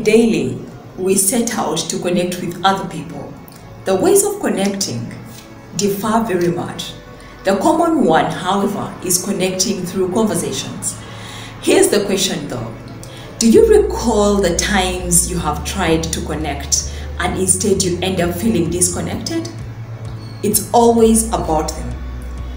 daily, we set out to connect with other people. The ways of connecting differ very much. The common one, however, is connecting through conversations. Here's the question though. Do you recall the times you have tried to connect and instead you end up feeling disconnected? It's always about them.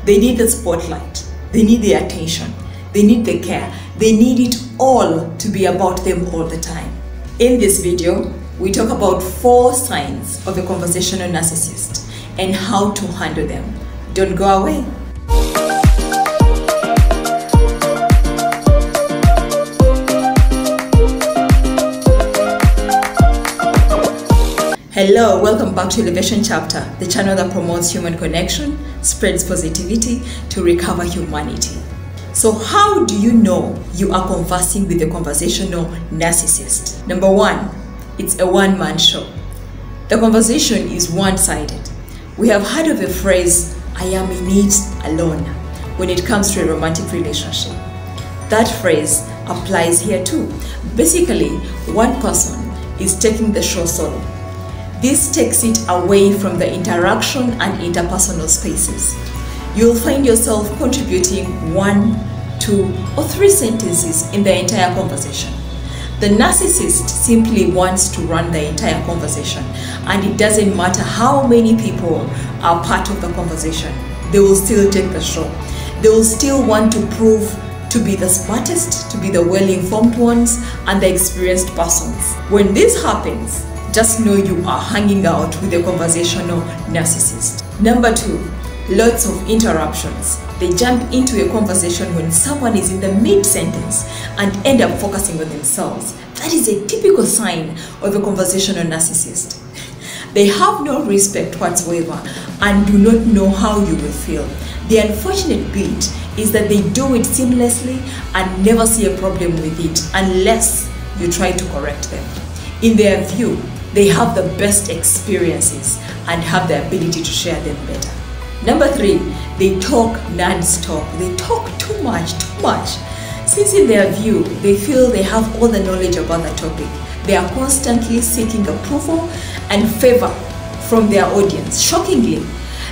They need the spotlight. They need the attention. They need the care. They need it all to be about them all the time. In this video, we talk about 4 signs of a conversational narcissist and how to handle them. Don't go away. Hello, welcome back to Elevation Chapter, the channel that promotes human connection, spreads positivity to recover humanity. So how do you know you are conversing with a conversational narcissist? Number 1, it's a one-man show. The conversation is one-sided. We have heard of a phrase, I am in it alone, when it comes to a romantic relationship. That phrase applies here too. Basically, one person is taking the show solo. This takes it away from the interaction and interpersonal spaces. You'll find yourself contributing 1, 2, or 3 sentences in the entire conversation. The narcissist simply wants to run the entire conversation, and it doesn't matter how many people are part of the conversation. They will still take the show. They will still want to prove to be the smartest, to be the well-informed ones, and the experienced persons. When this happens, just know you are hanging out with a conversational narcissist. Number 2, lots of interruptions. They jump into a conversation when someone is in the mid-sentence and end up focusing on themselves. That is a typical sign of a conversational narcissist. They have no respect whatsoever and do not know how you will feel. The unfortunate bit is that they do it seamlessly and never see a problem with it unless you try to correct them. In their view, they have the best experiences and have the ability to share them better. Number 3, they talk non-stop. They talk too much. Since in their view, they feel they have all the knowledge about the topic, they are constantly seeking approval and favor from their audience. Shockingly,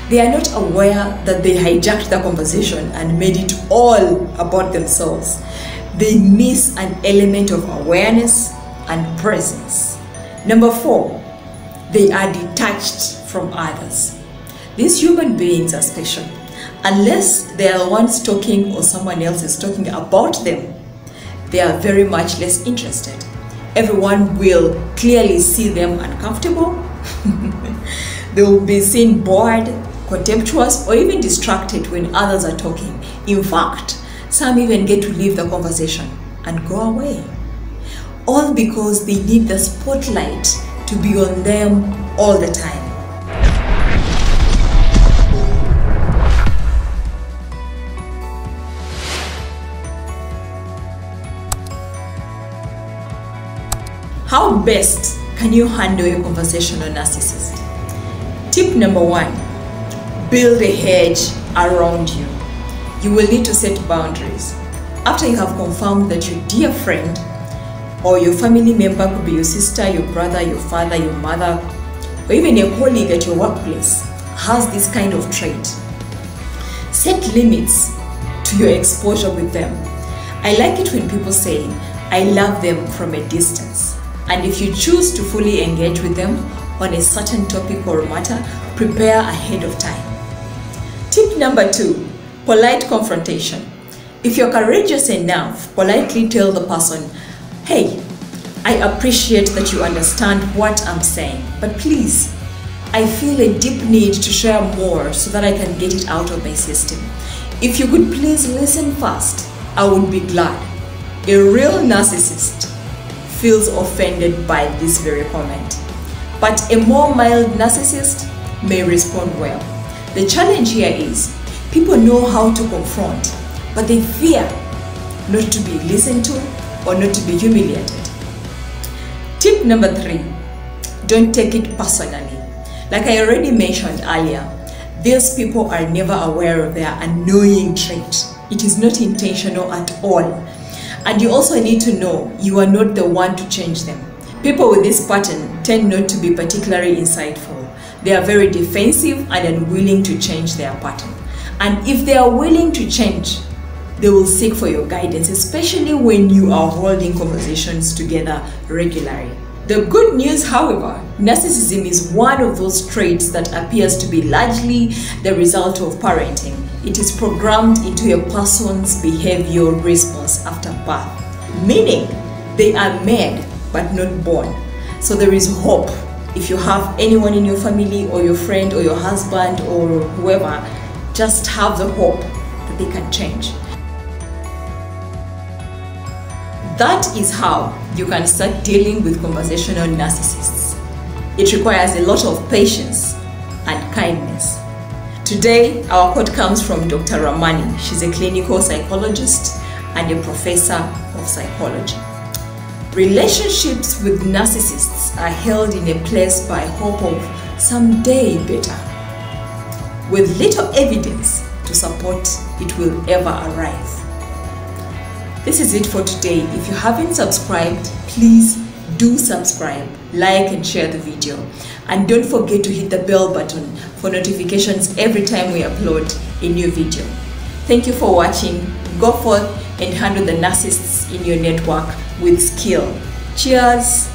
they are not aware that they hijacked the conversation and made it all about themselves. They miss an element of awareness and presence. Number 4, they are detached from others. These human beings are special. Unless they are the ones talking or someone else is talking about them, they are very much less interested. Everyone will clearly see them uncomfortable. They will be seen bored, contemptuous, or even distracted when others are talking. In fact, some even get to leave the conversation and go away. All because they need the spotlight to be on them all the time. How best can you handle a conversational narcissist? Tip number 1, build a hedge around you. You will need to set boundaries. After you have confirmed that your dear friend or your family member, could be your sister, your brother, your father, your mother, or even a colleague at your workplace, has this kind of trait, set limits to your exposure with them. I like it when people say, I love them from a distance. And if you choose to fully engage with them on a certain topic or matter, prepare ahead of time. Tip number 2, polite confrontation. If you're courageous enough, politely tell the person, hey, I appreciate that you understand what I'm saying, but please, I feel a deep need to share more so that I can get it out of my system. If you could please listen first, I would be glad. A real narcissist feels offended by this very comment, but a more mild narcissist may respond well. The challenge here is people know how to confront, but they fear not to be listened to or not to be humiliated. Tip number 3, don't take it personally. Like I already mentioned earlier, these people are never aware of their annoying trait. It is not intentional at all. And you also need to know you are not the one to change them. People with this pattern tend not to be particularly insightful. They are very defensive and unwilling to change their pattern. And if they are willing to change, they will seek for your guidance, especially when you are holding conversations together regularly. The good news, however, narcissism is one of those traits that appears to be largely the result of parenting. It is programmed into a person's behavioral response after birth, meaning they are made but not born. So there is hope. If you have anyone in your family or your friend or your husband or whoever, just have the hope that they can change. That is how you can start dealing with conversational narcissists. It requires a lot of patience and kindness. Today, our quote comes from Dr. Ramani. She's a clinical psychologist and a professor of psychology. Relationships with narcissists are held in a place by hope of someday better, with little evidence to support it will ever arrive. This is it for today. If you haven't subscribed, please do subscribe, like and share the video. And don't forget to hit the bell button for notifications every time we upload a new video. Thank you for watching. Go forth and handle the narcissists in your network with skill. Cheers!